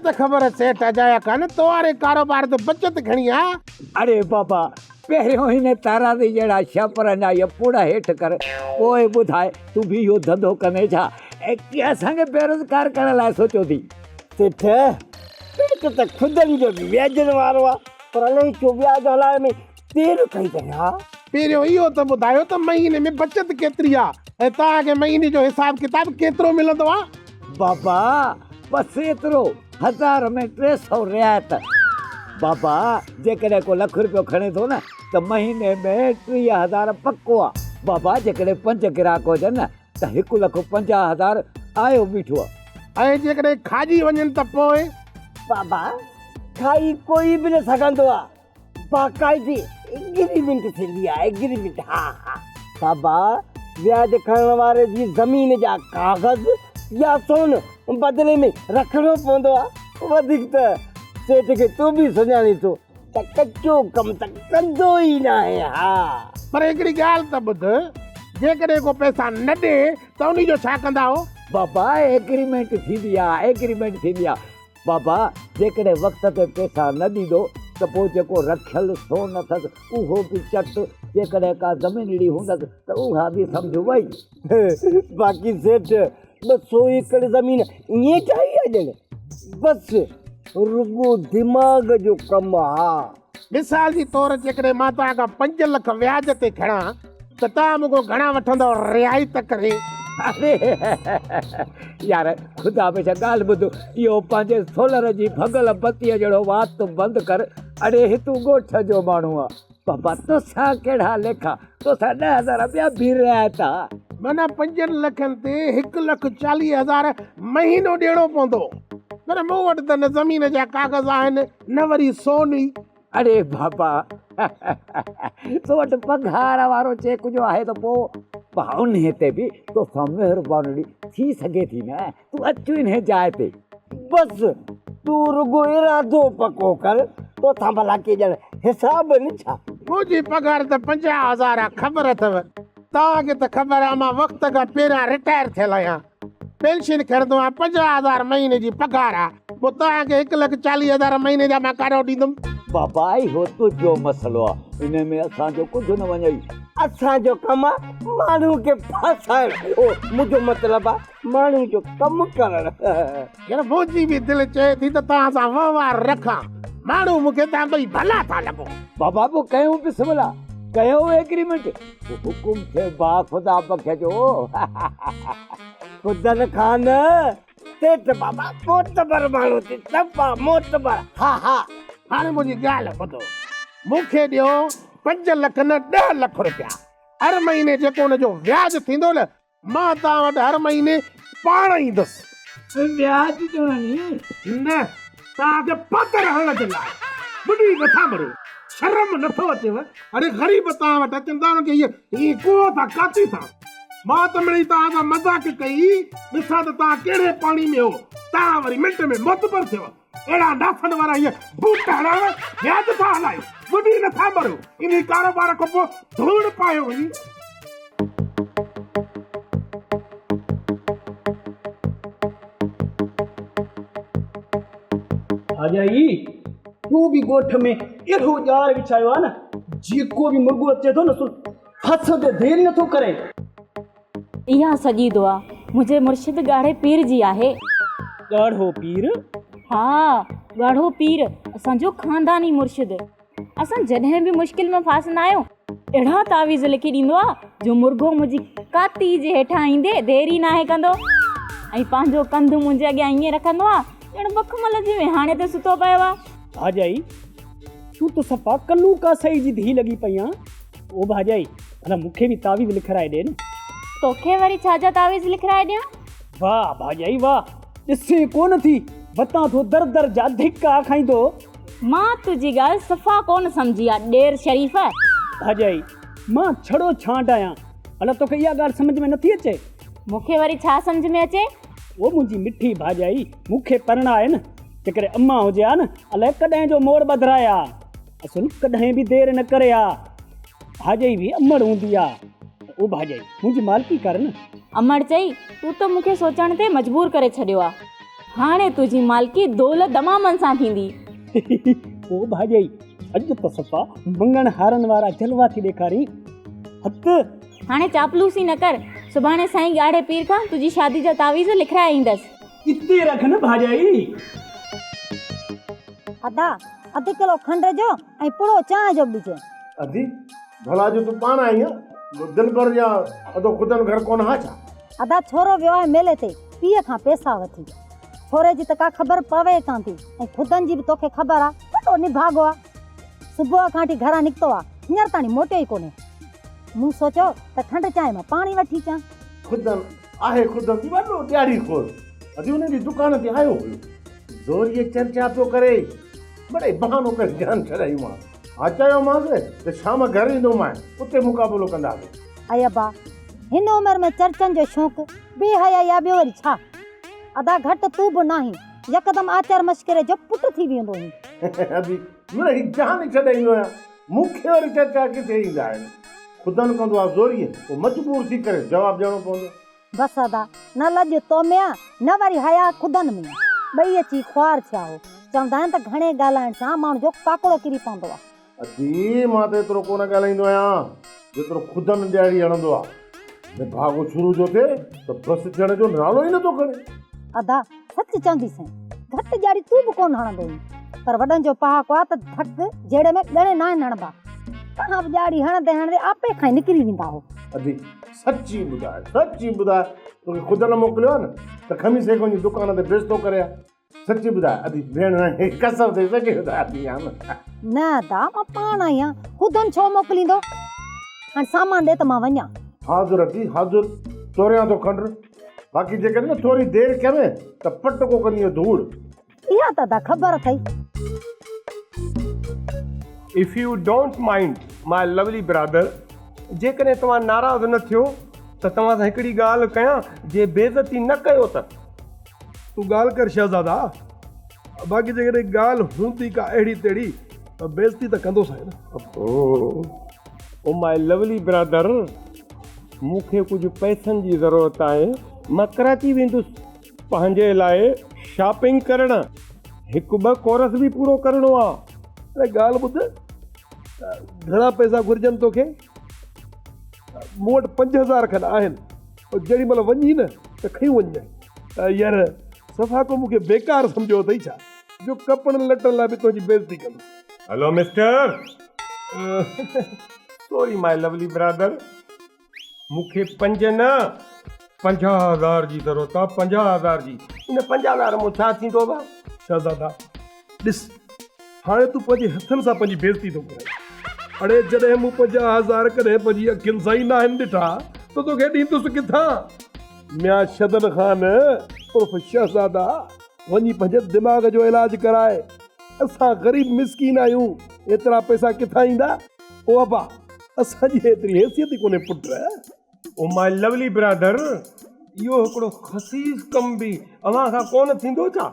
त ख़बर सेठ अजाया कान तोरे कारोबार ते बचत घणी आ। अरे बाबा पहिरियों हिन तारा ते जहिड़ा छापर जा पूरा हेठि कर पोइ ॿुधाए तूं बि इहो धंधो कंदे छा ऐं कीअं असांखे बेरोज़गार करण लाइ सोचियो थी। सेठ पेट त खुदनि जो व्याजनि वारो आहे पर अलाए छो व्याज हलाए में देरि कई अथई। हा पहिरियों इहो त ॿुधायो त महीने में बचत केतिरी आ ऐं तव्हांखे महीने जो हिसाब किताब केतिरो मिलंदो आहे। बाबा बसि एतिरो 1000 में 300 रियायत। बाबा जेकॾहिं को लख रुपयो खणे थो न त महीने में 30,000 पको आहे। बाबा जेकॾहिं 5 ग्राहक हुजनि न त 1,50,000 आयो बीठो आहे। ऐं जेकॾहिं खाजी वञनि त पोइ बाबा खाई कोई बि न सघंदो आहे बाक़ाइदी एग्रीमेंट थींदी आहे एग्रीमेंट। हा हा बाबा व्याज खणण वारे जी ज़मीन जा कागज़ या सोन बदिले में रखिणो पवंदो आहे। वधीक त सेठ खे तूं बि सुञाणी थो त कचो कमु त कंदो ई न आहे। हा पर हिकिड़ी ॻाल्हि त ॿुध जेकॾहिं को पैसा न ॾे त उन जो छा कंदा हो। बाबा एग्रीमेंट थींदी आहे एग्रीमेंट थींदी आहे। बाबा जेकॾहिं वक़्त ते पैसा न ॾींदो त पोइ जेको रखियल सोन अथसि उहो बि चट जेकॾहिं का ज़मीन अहिड़ी हूंदसि त उहा बि सम्झो वई। बाक़ी सेठ 200 एकड़ ज़मीन ईअं ठाही आहे ॼण बसि रुगो दिमाग़ जो कमु आहे। मिसाल जी तौर जेकॾहिं मां तव्हां खां 5 लख व्याज ते खणा त तव्हां मूंखां घणा वठंदव रियायत करे। अरे यार ख़ुदा पे छा ॻाल्हि ॿुध इहो पंहिंजे सोलर जी भॻल बत्तीअ जहिड़ो वात बंदि कर। अरे तूं ॻोठ जो माण्हू आहे बाबा तोसां कहिड़ा लेखा तोसां 10,000 ॿिया बि रियायत आहे। माना 5 लखनि ते 1,40,000 महीनो ॾियणो पवंदो। पर मूं वटि त न ज़मीन जा कागज़ आहिनि न वरी सोन ई। अरे बाबा तो वटि पघार वारो चेक जो आहे त पोइ उन ते बि तोसां महिरबानी थी सघे थी न। तूं अचु इन जाइ ते बसि तूं रुगो इरादो पको कर तोसां भला के ॼण हिसाब न छा। मुंहिंजी पघार त 50,000 आहे ख़बर अथव। तव्हांखे त ख़बर आहे मां वक़्त खां पहिरियां रिटायर थियल आहियां। पेंशन खणंदो आहियां 50,000 महीने जी पघार आहे। पोइ तव्हांखे 1,40,000 महीने जा मां काॾो ॾींदुमि। बाबा इहो तुंहिंजो मसइलो आहे इन में असांजो कुझु न वञे। असांजो कमु आहे माण्हू खे फासाइण। मुंहिंजो मतिलबु आहे माण्हू जो कमु करणु। यार मुंहिंजी बि दिलि चए थी त तव्हां सां वहिंवार रखां। माण्हू मूंखे तव्हां ॿई भला था लॻो। बाबा पोइ कयूं बिस्मिल्लाह कयो एग्रीमेंट हुकुम थे बा ख़ुदा बख़्शो। खुदन खान सेठ बाबा मोतबर माण्हू थी सफ़ा मोतबर। हा हा हाणे मुंहिंजी ॻाल्हि ॿुधो मूंखे ॾियो 5 लख न 10 लख रुपया हर महीने जेको हुनजो व्याज थींदो न मां तव्हां वटि हर महीने पाण ईंदुसि। व्याज जो न तव्हांखे पत हणण जे लाइ बुॾी नथा मरो शर्म नथो अचेव। अरे ग़रीब तव्हां वटि अचनि था हुनखे इहे को था काथी था। मां त मिड़ी तव्हां सां मज़ाक कई ॾिसां त तव्हां कहिड़े पाणी में हो तव्हां वरी मिंट में मोतबर थियो। अहिड़ा नाफन वारा हीअ बूट हणाव व्याज था हलायो बुॾी नथा मरो। इन कारोबार खां पोइ धूड़ पायो वञी। भाॼाई तूं बि ॻोठ में अहिड़ो ॼार विछायो आहे न जेको बि मुर्गो अचे थो न सो हथ ते देरि नथो करे। इहा सॼी दुआ मुंहिंजे मुर्शिद ॻाढ़े पीर जी आहे। ॻाढ़ो पीर? हा ॻाढ़ो पीर असांजो ख़ानदानी मुर्शिद। असां जॾहिं बि मुश्किल में फासंदा आहियूं अहिड़ा तावीज़ लिखी ॾींदो आहे जो मुर्गो मुंहिंजी काती जे हेठां ईंदे देरी नाहे कंदो ऐं पंहिंजो कंधु मुंहिंजे अॻियां ईअं रखंदो आहे ॼण बखमल जी विहाणे ते सुतो पियो आहे। भाॼाई तूं त सफ़ा कल्लू कासई जी धी लॻी पई आहे। ओ भाॼाई अना मूंखे बि तावीज़ लिखाराए ॾे न। तोखे वरी छाजा तावीज़ लिखाराए ॾियां? वाह भाॼाई वाह ॾिसे कोन थी वतां थो दर दर जा धिका खाईंदो। मां तुंहिंजी ॻाल्हि सफ़ा कोन सम्झी आहे ॾेर शरीफ़। भाॼाई मां छड़ो छांट आहियां अला तोखे इहा ॻाल्हि सम्झ में नथी अचे। मूंखे वरी छा सम्झ में अचे? ओ मुंहिंजी मिठी भाॼाई मूंखे परणा आहे न जेकॾहिं अम्मा हुजे हा न अलाए कॾहिं जो मोड़ ॿधाया असुल कॾहिं बि देरि न करे आ। भाॼाई बि अमड़ हूंदी आहे। ओ भाॼाई मुंहिंजी मालकी कर न। अमड़ चई तूं त मूंखे सोचण ते मजबूर करे छॾियो आहे। हाणे तुंहिंजी मालकी दौलत दमामनि सां थींदी। ओ भाॼई अॼु त सफ़ा मंगण हारनि वारा जलवा थी ॾेखारी। हथ हाणे चापलूसी न कर, सुभाणे साईं ॻाढ़े पीर खां तुंहिंजी शादी जा तावीज़ लिखाए ईंदसि। इते रख न भाॼई। अदा अधु किलो खंड जो ऐं पूरो चांहि जो ॾिजो। अदी भला जो तू पाण आई है दिल भर जा अदो खुदन घर कोन हा छा? अदा छोरो वियो आहे मेले ते पीउ खां पैसा वठी। छोरे जी त का ख़बर पवे कान थी ऐं खुदन जी बि तोखे ख़बर आहे वॾो निभागो आहे। सुबुह खां वठी घरां निकितो आहे हींअर ताणी मोटियो ई कोन्हे। मूं सोचियो त खंड चांहि मां पाणी वठी अचां। खुदन आहे खुदन जी वॾो ॾियारी खोर अदी उन जी दुकान ते आयो हुयो ज़ोरीअ चर्चा पियो करे बड़े बहानो करे जान छॾाई मां हा चयोमांसि त शाम घर ईंदोमांइ उते मुक़ाबिलो कंदासीं। अय अबा हिन उमिरि में चर्चनि जो शौक़ु बेहया या ॿियो वरी छा? अदा घटि तू बि नाही यकदमि आचार मश्करे जो पुटु थी वेंदो हुई। अदी मिड़ई जान छॾाईंदो आहियां मूंखे वरी चर्चा किथे ईंदा आहिनि। खुदन कंदो आहे ज़ोरीअ पोइ मजबूर थी करे जवाबु ॾियणो पवंदो। बसि अदा न लॼ तो में आहे न वरी हया खुदन में ॿई अची ख्वार थिया हो। चवंदा आहिनि त घणे ॻाल्हाइण सां माण्हू जो काकड़ो किरी पवंदो आहे। अदी मां त एतिरो कोन ॻाल्हाईंदो आहियां जेतिरो खुदन ॾियारी हणंदो आहे। भागो शुरू जो थिए त बसि थियण जो नालो ई नथो खणे। अदा सच चवंदीसीं घटि ॼाड़ी तूं बि कोन हणंदो हुई पर वॾनि जो पहाको आहे त धक जहिड़े में ॻणे न हणंदा। तव्हां बि ॼाड़ी हणंदे हणंदे आपे खां निकिरी वेंदा हो। अदी सची ॿुधाए तोखे खुदन मोकिलियो आहे न त खमीस जी दुकान ते बेचतो करे सची ॿुधाए अदी भेण कसर ते सची ॿुधाए न अदा मां पाण आई आहियां खुदन छो मोकिलींदो। हाणे सामान ॾे त मां वञा। हाज़ुर अदी हाज़ुर तोरियां थो खंड बाक़ी जेकॾहिं न थोरी देरि कवे त पटको कंदी धूड़। इहा त अदा ख़बर अथई। If you don't mind, my lovely brother, जेकॾहिं तव्हां नाराज़ न थियो त तव्हां सां हिकिड़ी ॻाल्हि कयां जे बेइज़ती न कयो त। तूं ॻाल्हि कर शहज़ादा बाक़ी जेकॾहिं ॻाल्हि हूंदी का अहिड़ी तहिड़ी त बेइज़ती त कंदोसीं न। ओ माय लवली ब्रदर मूंखे कुझु पैसनि जी ज़रूरत आहे। मां कराची वेंदुसि पंहिंजे लाइ शॉपिंग करणु। हिकु ॿ कोर्स बि पूरो करिणो आहे। अरे ॻाल्हि ॿुध घणा पैसा घुरिजनि तोखे? मूं वटि 5000 खनि आहिनि जेॾी महिल वञी न त खई वञजांइ। यार सफ़ा को मूंखे बेकार सम्झो अथई छा जो कपड़नि लटनि लाइ बि तुंहिंजी बेइज़ती कंदो। Hello mister sorry my lovely brother मूंखे 5 न 50,000 जी ज़रूरत आहे। 50,000 जी। इन 50,000 मूं छा थींदो बा? शहज़ादा ॾिस हाणे तूं पंहिंजे हथनि सां पंहिंजी बेइज़ती थो करे। अड़े जॾहिं मूं 50,000 कॾहिं पंहिंजी अखियुनि सां ई न आहिनि ॾिठा त तोखे ॾींदुसि किथां? मियां शदन ख़ान उर्फ़ शहज़ादा वञी पंहिंजे दिमाग़ जो इलाज कराए। असां ग़रीब मिसकीन आहियूं एतिरा पैसा किथां ईंदा? ओ अबा असांजी एतिरी हैसियत ई कोन्हे पुट। ओ माय लवली ब्रदर इहो हिकिड़ो ख़सीस कमु बि अव्हां खां कोन थींदो छा?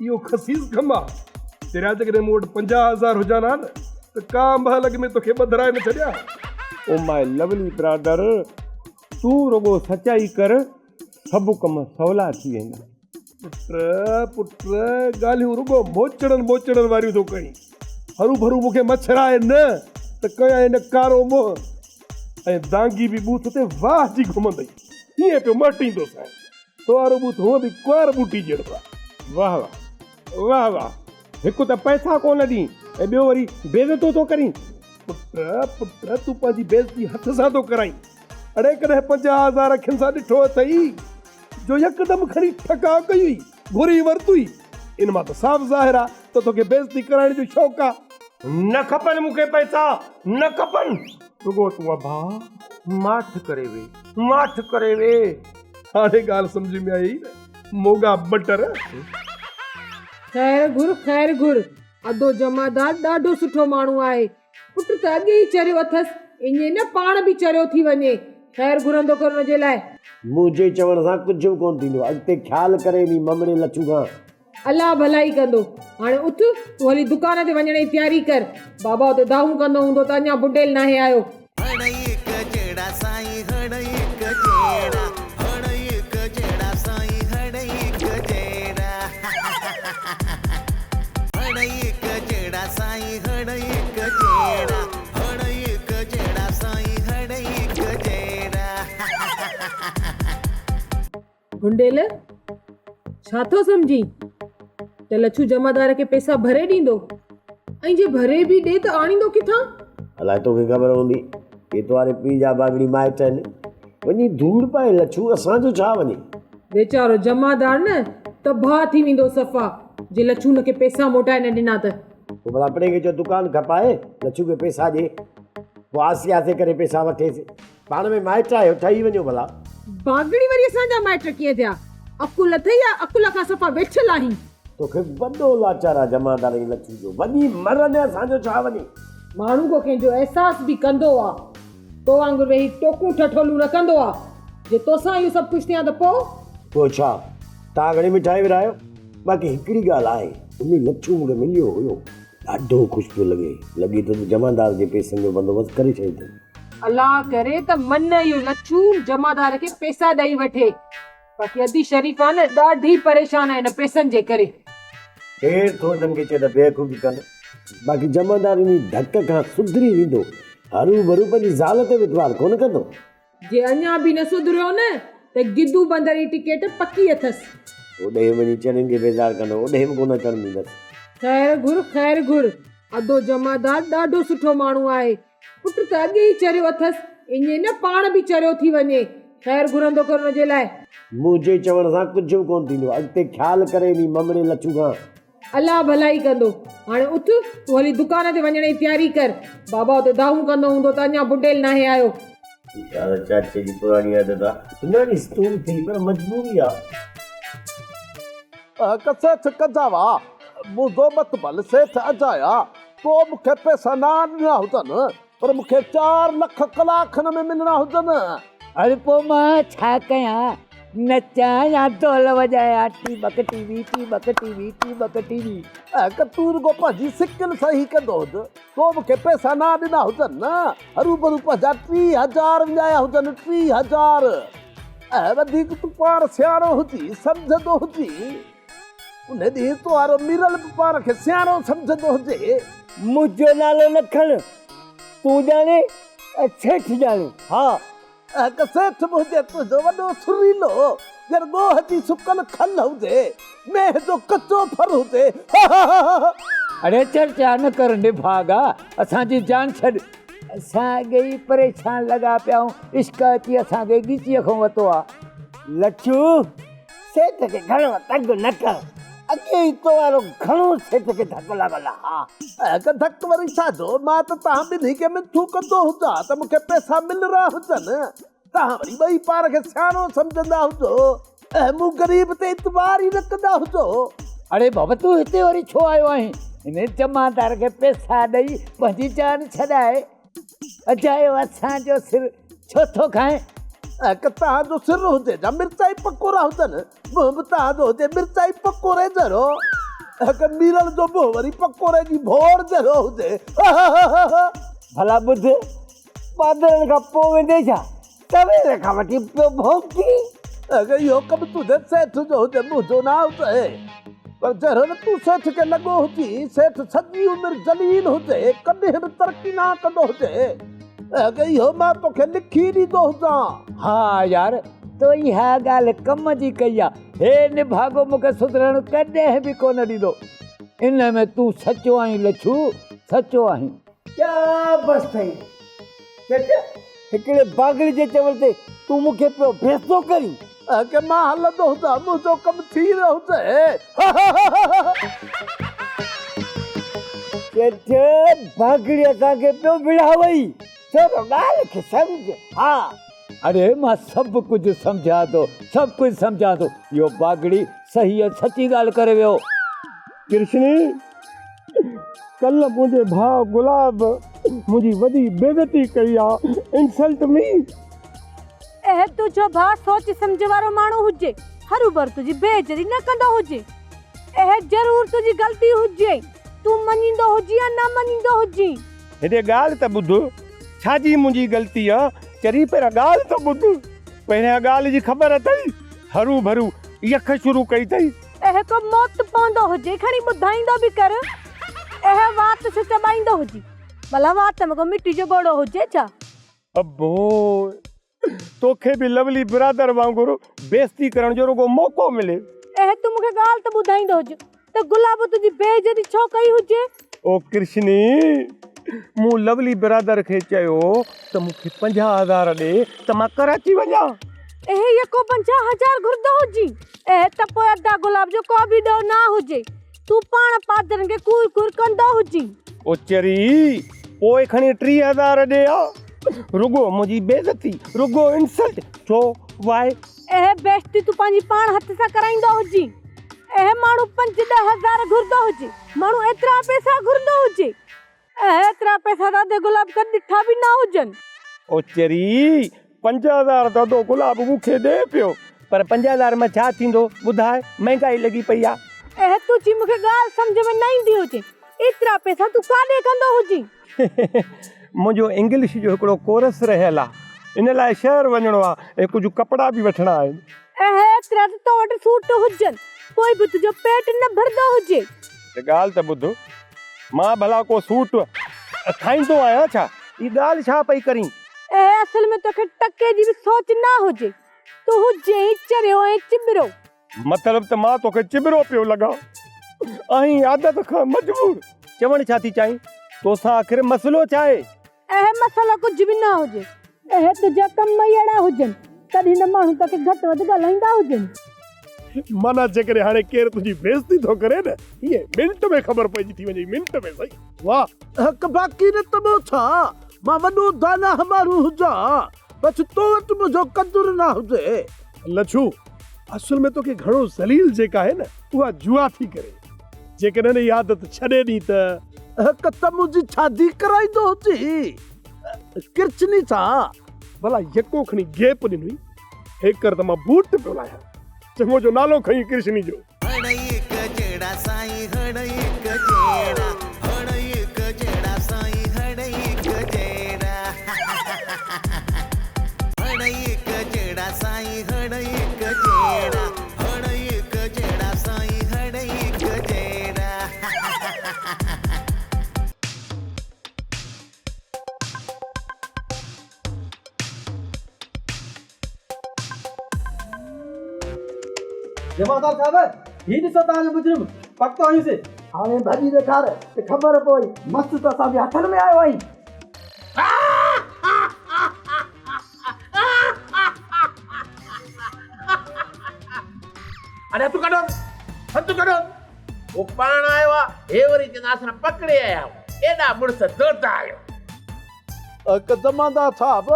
इहो ख़सीस कमु आहे। तेरा जेकॾहिं मूं वटि 50,000 हुजनि हा न त का महल में तोखे ॿधराए न छॾिया। ओ माय लवली ब्रदर तूं रुगो सचाई कर सभु कम सवला थी वेंदा। पुट ॻाल्हियूं रुगो मोचड़नि वारियूं थो कहीं। हरू भरू मूंखे मच्छराए न त कयां इन कारो मोह ऐं दांगी बि बूथ ते वाह जी घुमंदई हीअं पियो मटींदोसि। तुआरो बूथ हूअं बि कुंवार बूटी जहिड़ो आहे। वाह वाह वाह वाह हिकु त पैसा कोन ॾी ऐं ॿियो वरी बेइज़तो थो करीं। पुट तूं पंहिंजी बेइज़ती हथ सां थो कराई। अड़े कॾहिं 50,000 अखियुनि सां ॾिठो अथई जो यकदमि खणी ठका कई हुई घुरी वरितुई। इन मां त साफ़ ज़ाहिर आहे त तोखे बेइज़ती कराइण जो शौक़ु आहे। न खपनि मूंखे पैसा न खपनि। रुगो तूं अबा माठ करे वे। हाणे ॻाल्हि सम्झ में आई मोगा बटर। खैर घुर अदो जमादार ॾाढो सुठो माण्हू आहे। पुट त अॻे ई चरियो अथसि ईअं न पाण बि चरियो थी वञे। खैर घुरंदो करण जे लाइ मुंहिंजे चवण सां कुझु बि कोन थींदो। अॻिते ख़्यालु करे नी ममड़े लचू खां अलाह भलाई कंदो। हाणे उथ तूं हली दुकान ते वञण जी तयारी कर। बाबा उते दाहूं कंदो हूंदो त अञा बुडेल नाहे आयो। बुंडेल छा थो सम्झी त लच्छू जमादार खे पैसा भरे ॾींदो ऐं जे भरे बि ॾे त आणींदो किथां? अलाए तोखे ख़बर हूंदी एतवारे पीउ जा बागड़ी माइट आहिनि वञी धूड़ पाए लच्छू असांजो छा वञे। वेचारो जमादार न तबाह थी वेंदो सफ़ा जे लच्छू हुनखे पैसा मोटाए न ॾिना त। पोइ भला अपने खे जो दुकान खपाए लच्छू खे पैसा ॾे पोइ आसे आसे करे पैसा वठेसि पाण में माइट आहियो ठही वञो भला। बागड़ी वरी असांजा माइट कीअं थिया? अकुल अथई या अकुल खां सफ़ा वेठल आहीं? तोखे वॾो लाचार आहे जमादार जी लच्छू जो वञी मरनि असांजो छा वञे। माण्हू को कंहिंजो एहसास बि कंदो आहे तो वांगुरु वेही टोकूं ठठोलूं न कंदो आहे। जे तोसां इहो सभु कुझु थिया त पोइ छा तव्हां घणी मिठाई विरायो। बाक़ी हिकिड़ी ॻाल्हि आहे उन लच्छू मूंखे मिलियो हुयो ॾाढो ख़ुशि पियो लॻे थो जमादार जे पैसनि जो बंदोबस्तु करे छॾींदो। अलाह करे त मन इहो लच्छू जमादार खे पैसा ॾेई वठे। बाक़ी अदी शरीफ़ा न ॾाढी परेशान आहे हिन पैसनि जे करे। केरु थो हिननि खे चए त बेवकूफ़ी कनि। बाक़ी जमादार इन धक खां सुधरी वेंदो हरू भरू पंहिंजी ज़ाल ते वितवार कोन कंदो। जे अञा बि न सुधरियो न त गिदू बंदर जी टिकेट पकी अथसि। ओॾे वञी चरनि खे बेज़ार कंदो ओॾे बि कोन अचणु ॾींदसि। ख़ैर घुर अदो जमादार ॾाढो सुठो माण्हू आहे। पुट त अॻे ई चरियो अथसि ईअं न पाण बि चरियो थी वञे। ख़ैर घुरंदो करण जे लाइ मुंहिंजे चवण सां कुझु बि कोन थींदो। अॻिते ख़्यालु करे नी ममड़े लच्छू खां। अलाह भलाई कंदो। हाणे उथ तूं हली दुकान ते वञण जी तयारी कर। बाबा उते दाहूं कंदो हूंदो त अञा बुडेल नाहे आयो। चाचे जी पुराणी आदत आहे न स्तूल थी पर मजबूरी आहे। सेठ कजावा मुंहिंजो मतबल सेठ अजाया तो मूंखे पैसा न ॾिना हुजनि पर मूंखे 4 लख कलाकनि में मिलणा हुजनि। अरे पोइ मां छा कयां नचां या ढोल वॼाया टी बक टीवी तूं रुगो पंहिंजी सिकिल सही कंदो हुज तो मूंखे पैसा न ॾिना हुजनि न हरू भरू पंहिंजा 3000 विञाया हुजनि 3000। वधीक तूं पाण सियाणो हुजी सम्झंदो हुजी उन ॾींहुं तुंहिंजो मिरल बि पाण खे सियाणो सम्झंदो हुजे। मुंहिंजो नालो न खण तूं ॼाणे सेठ ॼाणे। हा सेठ हुजे तुंहिंजो वॾो सुरीलो ॼण गोह जी सुकल खल हुजे मेह जो कचो फर हुजे। अरे चर्चा न कर निभागा असांजी जान छॾ। असां अॻे ई परेशान लॻा पिया आहियूं इश्क अची असांखे ॻीचीअ खां वरितो आहे। लच्छू सेठ खे घणो तंग न कर अॻे ई तो वारो घणो सेठ खे धक लॻल आहे। धक वरी छाजो मां त तव्हां ॿिन्ही खे मिठू कंदो हुजां त मूंखे पैसा मिल रहा हुजनि तव्हां वरी ॿई पाण खे सियाणो सम्झंदा हुजो मूं ग़रीब ते इतबार ई न कंदा हुजो। अरे बाबा तूं हिते वरी छो आयो आहीं? हिन जमादार खे पैसा ॾेई पंहिंजी जान छॾाए अजायो असांजो सिर छो थो खाए? तव्हांजो सिर हुजे जा मिर्चाई पकोड़ा हुजनि मुंहुं बि तव्हांजो हुजे मिर्चाई पकोड़े जहिड़ो मीरल जो मुंहुं वरी पकोड़े जी भोर जहिड़ो हुजे। भला ॿुध बादरनि खां पोइ वेंदे छा सवेर खां वठी पियो भोंकी। इहो कमु तुंहिंजे सेठ जो हुजे मुंहिंजो न हुजे पर जहिड़ो न तूं सेठ खे लॻो हुजी सेठ सॼी उमिरि जलील हुजे कॾहिं बि तरक़ी न कंदो हुजे इहो मां तोखे लिखी ॾींदो हुजां। हाँ यार तो इहा ॻाल्हि कम जी कई आहे। हे निभागो मूंखे सुधरण कॾहिं बि कोन ॾींदो। इन में तूं सचो आहीं लच्छू सचो आहीं। क्या बस अथई हिकिड़े बागड़ी जे चवण ते तूं मूंखे पियो बेइज़्ज़ो करी के मां हलंदो हुजां मुंहिंजो कमु थी रहियो हुजे। बागड़ी असांखे पियो विढ़ावई चलो ॻाल्हि खे सम्झ। हा अरे मां सभु कुझु सम्झां थो सभु कुझु सम्झां थो। इहो बागड़ी सही ऐं सची ॻाल्हि करे वियो। कृष्णी कल मुंहिंजे भाउ गुलाब मुंहिंजी वॾी बेइज़ती कई आहे इंसल्ट मी। तुंहिंजो भाउ सोच सम्झ वारो माण्हू हुजे हरू भरू तुंहिंजी बेइज़ती न कंदो हुजे ज़रूर तुंहिंजी ग़लती हुजे तूं मञींदो हुजी या न मञींदो हुजी। हेॾे ॻाल्हि त ॿुध छाजी मुंहिंजी ग़लती आहे चरी पहिरियां ॻाल्हि त ॿुध पहिरियां ॻाल्हि जी ख़बर अथई हरू भरू यख शुरू कई अथई को मौत पवंदो हुजे खणी ॿुधाईंदो बि कर वात से चबाईंदो हुजी भला वात में को मिट्टी जो गोड़ो हुजे छा। अबो तोखे भी लवली बिरादर वांगुरु बेइज्जती करण जो रुगो मौको मिले। ए तू मूंखे ॻाल्हि त ॿुधाईंदो हुज त गुलाब तुंहिंजी बेइज्जती छो कई हुजे? ओ कृष्णी, मूं लवली बिरादर खे चयो त मूंखे 50,000 ॾे त मां कराची वञा। ये को 50,000 घुरंदो हुजी? त पोइ अदा गुलाब जो को बि ॾोह ना हुजे, तू पाण पादरनि खे कूर कूर कंदो हुजी। ओ चरी पोइ खणी 30,000 ॾे आ। रुगो मुंहिंजी बेइज्जती, रुगो इंसल्ट छो वाए? बेइज्जती तू पंहिंजी पाण हथ सां कराईंदो हुजी। माण्हू 5-10,000 घुरंदो हुजे, माण्हू एतिरा पैसा घुरंदो हुजे, एतिरा पैसा त गुलाब कॾहिं ॾिठा बि न हुजनि। ओ चरी 5,000 त दो गुलाब मूंखे ॾे पियो, पर 5,000 में छा थींदो ॿुधाए? महांगाई लॻी पई आहे। तुंहिंजी मूंखे ॻाल्हि सम्झ में न ईंदी हुजे, एतिरा पैसा तू काॾे कंदो हुजी? मुंहिंजो इंग्लिश जो हिकिड़ो कोर्स रहियल आहे, इन लाइ शहर वञिणो आहे ऐं कुझु कपिड़ा बि वठिणा आहिनि। एतिरा त तो वटि सूट हुजनि, पोइ बि तुंहिंजो पेट न भरंदो हुजे। ॻाल्हि त ॿुध, मां भला को सूट खाईंदो आहियां छा? ई ॻाल्हि छा पई करीं? असल में तोखे टके जी बि सोच न हुजे, तू हुजे ई चरियो ऐं चिबिरो। मतलब त मां तोखे चिबिरो पियो लॻा ऐं आदत खां मजबूर। चवण छा थी चाहीं? तोसां आख़िर मसलो छा आहे? मसलो कुझु बि न हुजे, तुंहिंजा कम ई अहिड़ा हुजनि तॾहिं न माण्हू तोखे घटि वधि ॻाल्हाईंदा हुजनि। माना जेकॾहिं हाणे केरु तुंहिंजी बेइज्जती थो करे न, इहे मिंट में ख़बर पइजी थी वञे, मिंट में। सही वाह। हक बाक़ी न तबो छा, मां वॾो दाना हमारू हुजा, बस तो वटि मुंहिंजो कदुर न हुजे। लछू, असल में तोखे घणो ज़लील जेका आहे न, उहा जुआ थी करे। जेकॾहिं इहा आदत छॾे ॾी त हक त मुंहिंजी शादी कराईंदो हुजी किरचनी सां। भला यको खणी गेप ॾिनी, हेकर त मां बूट पियो लाहियां, चङो जो नालो खई कृष्णी जो। जमादार साहब, ही ॾिसो तव्हांजो मुजरिम पकतो आहीं से। हाणे भॼी ॾेखार त ख़बर पई, मस्त त असांजे हथनि में आयो आहीं। अरे तू कढो, हथ कढो। वो पाण आयो आहे, हे वरी चवंदा असां पकड़े आया आहियूं, एॾा मुड़ुस दौड़दा आहियो। जमादार साहब,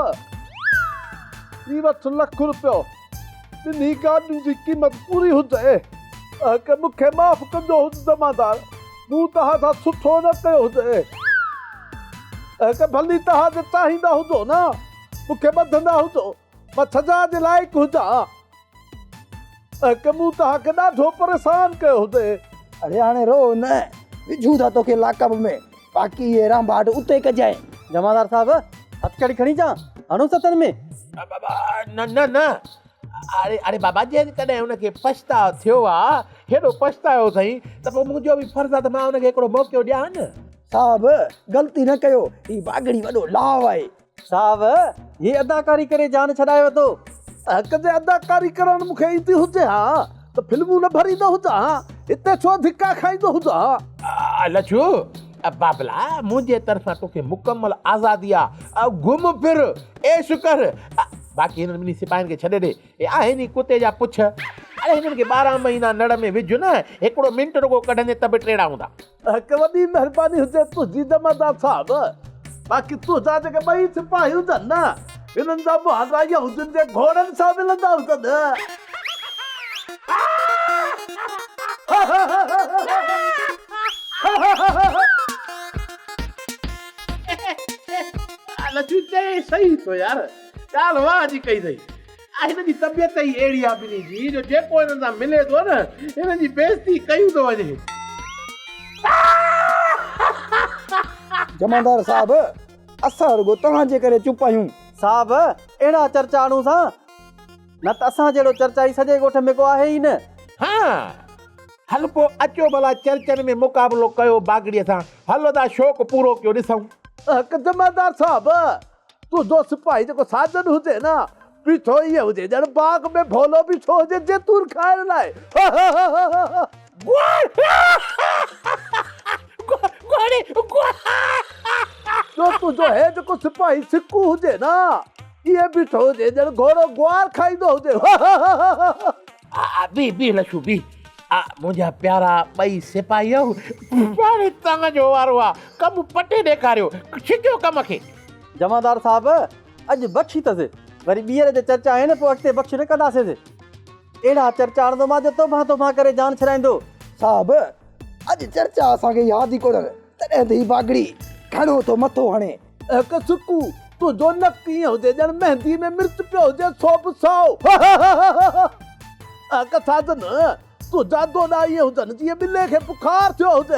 ई वठि ₹1,00,000 ॿिन्ही गाॾियुनि जी क़ीमत पूरी हुजे, कि मूंखे माफ़ कंदो हुज जमादार, मूं तव्हां सां सुठो न कयो हुजे। कि भली तव्हां जे चाहींदा हुजो न, मूंखे ॿधंदा हुजो, मां सजा जे लाइक़ु हुजां, कि मूं तव्हांखे ॾाढो परेशान कयो हुजे। अरे हाणे रो न, विझूं था तोखे लाकब में, बाक़ी ये रामबाट उते कजाए। जमादार साहब, हथकड़ी खणी जा, हणो सतन में। न न न, अरे बाबा जी कॾहिं हुनखे पछताव थियो आहे, हेॾो पछतायो अथई त पोइ मुंहिंजो बि फर्ज़ु आहे त मां हुनखे हिकिड़ो मौक़ो ॾियां न। साहब, ग़लती न कयो, ही बागड़ी वॾो लाव आहे। साहब, ये अदाकारी करे जान छॾायो थो। कजे अदाकारी करण मूंखे ईंदी हुजे हा त फिल्मूं न भरींदो हुजां, हिते छो धिका खाईंदो हुजां। लछू बाबला, मुंहिंजे तरफ़ां तोखे मुकमल आज़ादी आहे, घुम फिर ऐश कर। बाक़ी हिननि ॿिन्ही सिपाहियुनि खे छॾे ॾे, हे आहे नी कुते जा पुछ। अरे हिननि खे 12 महीना नड़ में विझ न, हिकिड़ो मिंट रुगो कढंदे त बि टेड़ा हूंदा। वॾी महिरबानी हुजे तुंहिंजी जमादार साहब, बाक़ी तुंहिंजा जेके 2 सिपाही हुजनि न, हिननि जा महाराजा हुजनि जे घोड़नि सां मिलंदा हुजनि। लछू चए सही थो यार, ॻाल्हि वाह जी कई अथई। हिन जी तबियत ई अहिड़ी आहे ॿिन्ही जी, जो जेको हिननि सां मिले थो न, हिननि जी बेइज्जती कयूं थो वञे। जमादार साहब, असां रुगो तव्हांजे करे चुप आहियूं। साहब, अहिड़ा चर्चा आणूं सां, न त असां जहिड़ो चर्चा ई सॼे ॻोठ में को आहे ई न। हाँ, हल पोइ अचो भला चर्चनि में मुक़ाबिलो कयो बागड़ीअ सां। हलो था शौक़ु पूरो कयो ॾिसूं। जमादार साहब, तुंहिंजो सिपाही जेको साजन हुजे न बीठो इहे हुजे ॼण बाग में भोलो बीठो हुजे जैतून खाइण लाइ जो तुंहिंजो हे जेको सिपाही सिकू हुजे न इहे बीठो हुजे ॼण घोड़ो ग्वार खाईंदो हुजे बी लछू बी मुंहिंजा प्यारा ॿई सिपाही पाणे तंग जो वारो आहे कमु पटे ॾेखारियो छिजो कम खे जमादार साहब अॼु बख़्शी अथसि वरी ॿीहर जे चर्चा आहिनि पोइ अॻिते बख़्श न कंदासीं अहिड़ा चर्चा आणंदो मां जो तोबा करे जान छॾाईंदो साहब अॼु चर्चा असांखे यादि ई कोन तॾहिं त ही बागड़ी घणो थो मथो हणे हिकु सिकू तुंहिंजो नक कीअं हुजे ॼण मेहंदी में मिर्च पियो हुजे सोप साओ साजन तुंहिंजा दोना ईअं हुजनि जीअं ॿिले खे बुखार थियो हुजे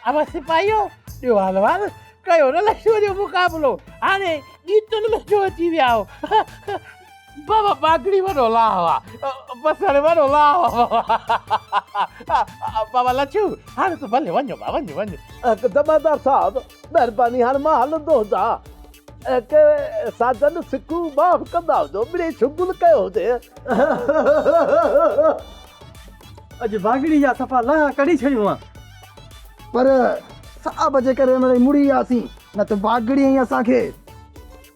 अब सिपाहियो ॾियो हलवाल कयो न लछूअ जो मुक़ाबिलो हाणे गीतुनि में जो अची विया हो बाबा बागड़ी वॾो लाह आहे बसर वॾो लाह बाबा लछू हाणे तूं भले वञो बा वञ जमादार साहब महिरबानी हाणे मां हलंदो हुजां साजन सिकू माफ़ कंदा हुजो मिड़ई शुगुल कयो हुजे अॼु बागड़ी जा सफ़ा लाह कढी छॾियूं आहे पर साहब जे करे मिड़ई मुड़ी वियासीं न त बागड़ी ई असांखे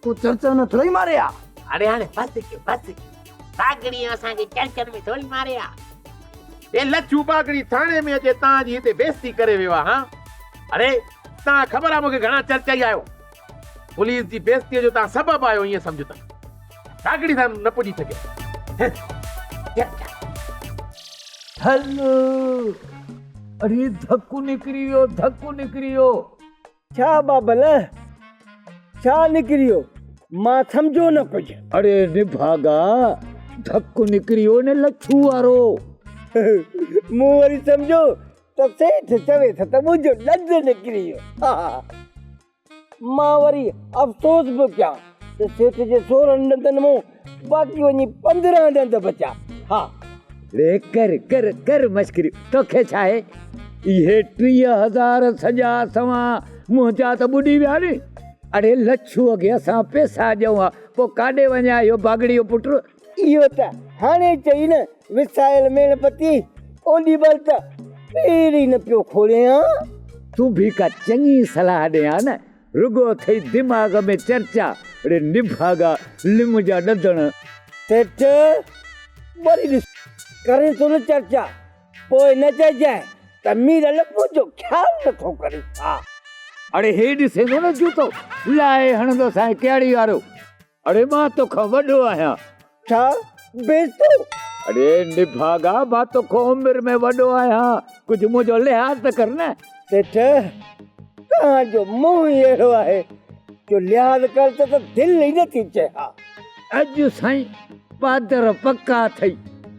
को चर्चा में थोरी मारे आ हाणे बस बागड़ी असांखे चर्चन में थोरी मारे आ ए लच्छू बागड़ी थाणे में अचे तव्हांजी हिते बेइज्जती करे वियो आहे हा अरे तव्हां ख़बर आहे मूंखे घणा चर्चा ई आयो पुलिस जी बेइज्जतीअ जो तव्हां सबबु आहियो ईअं सम्झो था बागड़ी सां न पुॼी सघे हलो अरे धक्कू निकिरियो छा बाबल छा निकिरियो मां सम्झो न कुझु अरे निभागा धक्कू निकिरियो ने लच्छू वारो मूं वरी सम्झो त सेठ चवे त मुंहिंजो ॾंद निकिरी वियो मां वरी अफ़सोस बि कयां त सेठ जे 16 ॾंदनि मां बाक़ी वञी 15 ॾंद बचा हा रे कर मस्करी तोखे छा आहे इहे 30,000 सॼा सवा मुंहिंजा त ॿुॾी विया नी अरे लच्छू अॻे असां पैसा ॾियूं आहे पोइ काॾे वञा इहो बागड़ीअ पुटु इहो त हाणे चई न विसायल मेणपती ओॾी महिल त पेर ई न पियो खोले तूं बि का चङी सलाह ॾियां न रुगो अथई दिमाग़ में चर्चा अरे निभागा लिम जा ॾंदण सेठ वरी ॾिस करे थो न चर्चा पोइ न चइजांइ त मीरल मुंहिंजो ख़्यालु नथो करे हा अरे हे ॾिसेंदो न जूतो लाहे हणंदो साईं कहिड़ी वारो अरे मां तोखां वॾो आहियां छा बेइज्जतो अरे निभागा मां तोखां उमिरि में वॾो आहियां कुझु मुंहिंजो लिहाज़ त कर न सेठ तव्हांजो मुंहुं ई अहिड़ो आहे जो लिहाज़ कर त दिलि ई नथी चए हा अॼु साईं पादर पक्का अथई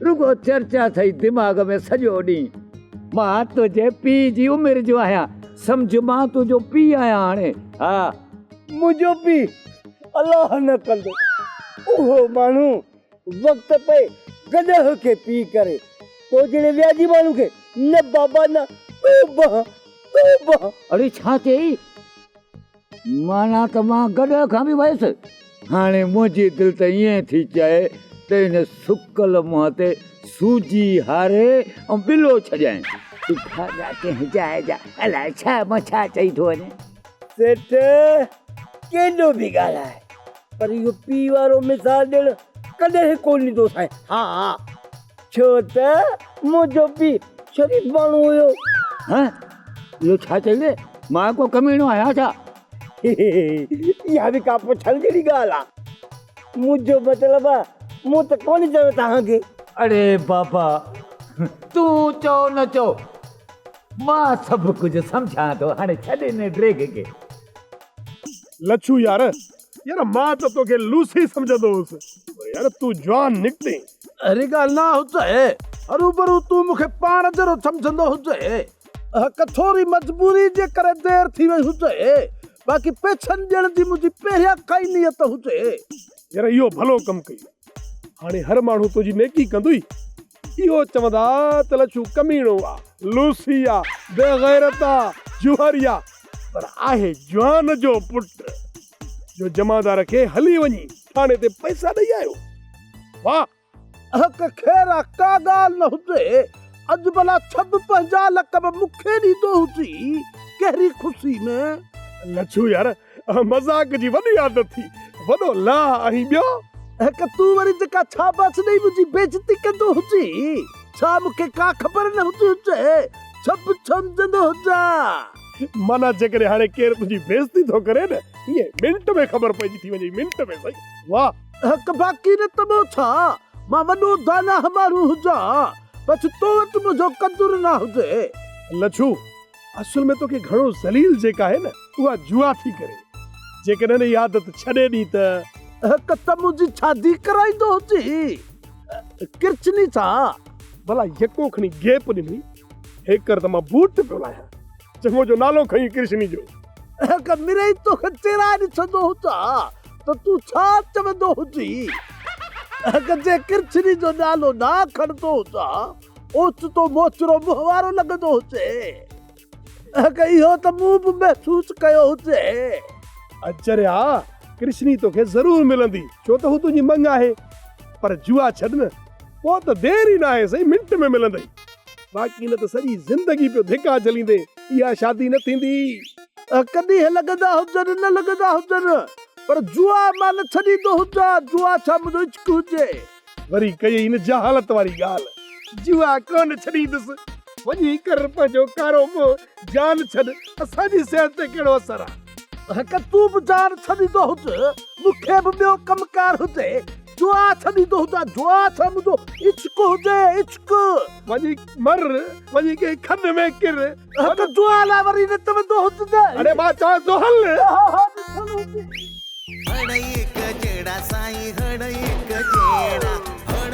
रुगो चर्चा अथई दिमाग़ में सॼो ॾींहुं मां तुंहिंजे पीउ जी उमिरि जो आहियां सम्झ मां तुंहिंजो पीउ आहियां हाणे हा मुंहिंजो पीउ अलाह न कंदो उहो माण्हू वक़्त पे गॾह खे पी करे पोइ जहिड़े व्याजी माण्हू खे न बाबा न अरे छा चई माना त मां गॾह खां बि वयसि हाणे मुंहिंजी दिलि त ईअं थी चए त हिन सुकल मुंहं ते सूजी हारे ऐं बिलो छॾियां अलाए छा मां छा चई थो वञे सेठ केॾो बि ॻाल्हाए पर इहो पी वारो मिसाल ॾियणु कॾहिं कोन ॾींदो साईं हा छो त मुंहिंजो पीउ शरीफ़ माण्हू हुयो हा इहो छा चई मां को कमीणो आहियां छा इहा बि का पुछण जहिड़ी ॻाल्हि आहे मुंहिंजो मतिलबु आहे मूं त कोन चयो तव्हांखे अरे बाबा तूं चओ न चओ मां सभु कुझु सम्झां थो हाणे छॾे न ड्रेग खे लच्छू यार मां त तोखे लूसी सम्झंदो हुउसि यार तूं जवान निकिती अहिड़ी ॻाल्हि न हुजे हरूभरू तूं मूंखे पाण जहिड़ो सम्झंदो हुजे थोरी मजबूरी जे करे देरि थी वई हुजे बाक़ी पेशन ॾियण जी मुंहिंजी पहिरियां काई नियत हुजे यार इहो भलो कमु कई हाणे हर माण्हू तुंहिंजी नेकी कंदुई इहो चवंदा त लच्छू कमीणो आहे लूसी आहे बेग़ैरत आहे जुहरी आहे पर आहे जवान जो पुट जो जमादार खे हली वञी थाने ते पैसा ॾेई आयो। वाह, हक खेरा का ॻाल्हि न हुजे, अॼु भला 50 लख में मूंखे ॾींदो हुजी कहिड़ी खुशी में। लच्छू यार, मज़ाक जी वॾी आदत थी, वॾो ला ऐं ॿियो हिक तूं वरी जेका शाबाश ॾेई मुंहिंजी बेइज्जती कंदो हुजी, छा मूंखे का ख़बर न हुजे हुजे, छप सम्झंदो हुजा। माना जेकॾहिं हाणे केरु तुंहिंजी बेइज्जती थो करे न, ईअं मिंट में ख़बर पइजी थी वञे, मिंट में सही। वाह, हक बाक़ी न त ॿियो छा, मां वॾो दाना हमारू हुजा, बस तो वटि मुंहिंजो कदुर न हुजे। लच्छू, असल में तोखे घणो ज़लील जेका आहे न, उहा जुआ थी करे। जेकॾहिं इहा आदत छॾे ॾी त हक त मुंहिंजी शादी कराईंदो हुजी किरचनी सां। भला यको खणी गेप ॾिनी, हेकर त मां बूट पियो लाहियां, चङो जो नालो खई कृष्णी जो। हक मिरई तोखे चेरा ॾिसंदो हुजा त तूं छा चवंदो हुजी। हक जे किरचनी जो नालो ना खणंदो हुजा, ओचितो मोचरो मुंहुं वारो लॻंदो हुजे। हक इहो त मूं बि महसूस कयो हुजे। अचरिया, कृष्णी तोखे ज़रूर मिलंदी, छो त हू तुंहिंजी मंग आहे। पर जुआ छॾ न, पोइ त देर ई न आहे, सही मिंट में मिलंदई। बाक़ी न त सॼी ज़िंदगी पियो धिका झलींदे इहा शादी न थींदी। कॾहिं लॻंदा हुजनि न लॻंदा हुजनि, पर जुआ मां न छॾींदो हुजा। जुआ छा मुंहिंजो इश्क हुजे। वरी कई हिन जहालत वारी ॻाल्हि, जुआ कोन छॾींदुसि, वञी कर पंहिंजो कारो मुंहुं, जान छॾ, असांजी सिहत ते कहिड़ो असर आहे। हक तूं बि जान छॾींदो हुजे, मूंखे बि ॿियो कमकार हुजे, जुआ छॾींदो हुजा। जुआ छा मुंहिंजो इश्क हुजे, इश्क। वञी मर, वञी के खन में किर। हक जुआ लाइ वरी न चवंदो हुजे। अरे मां चवां थो हल। हण एक जेड़ा साईं, हण एक जेड़ा, हण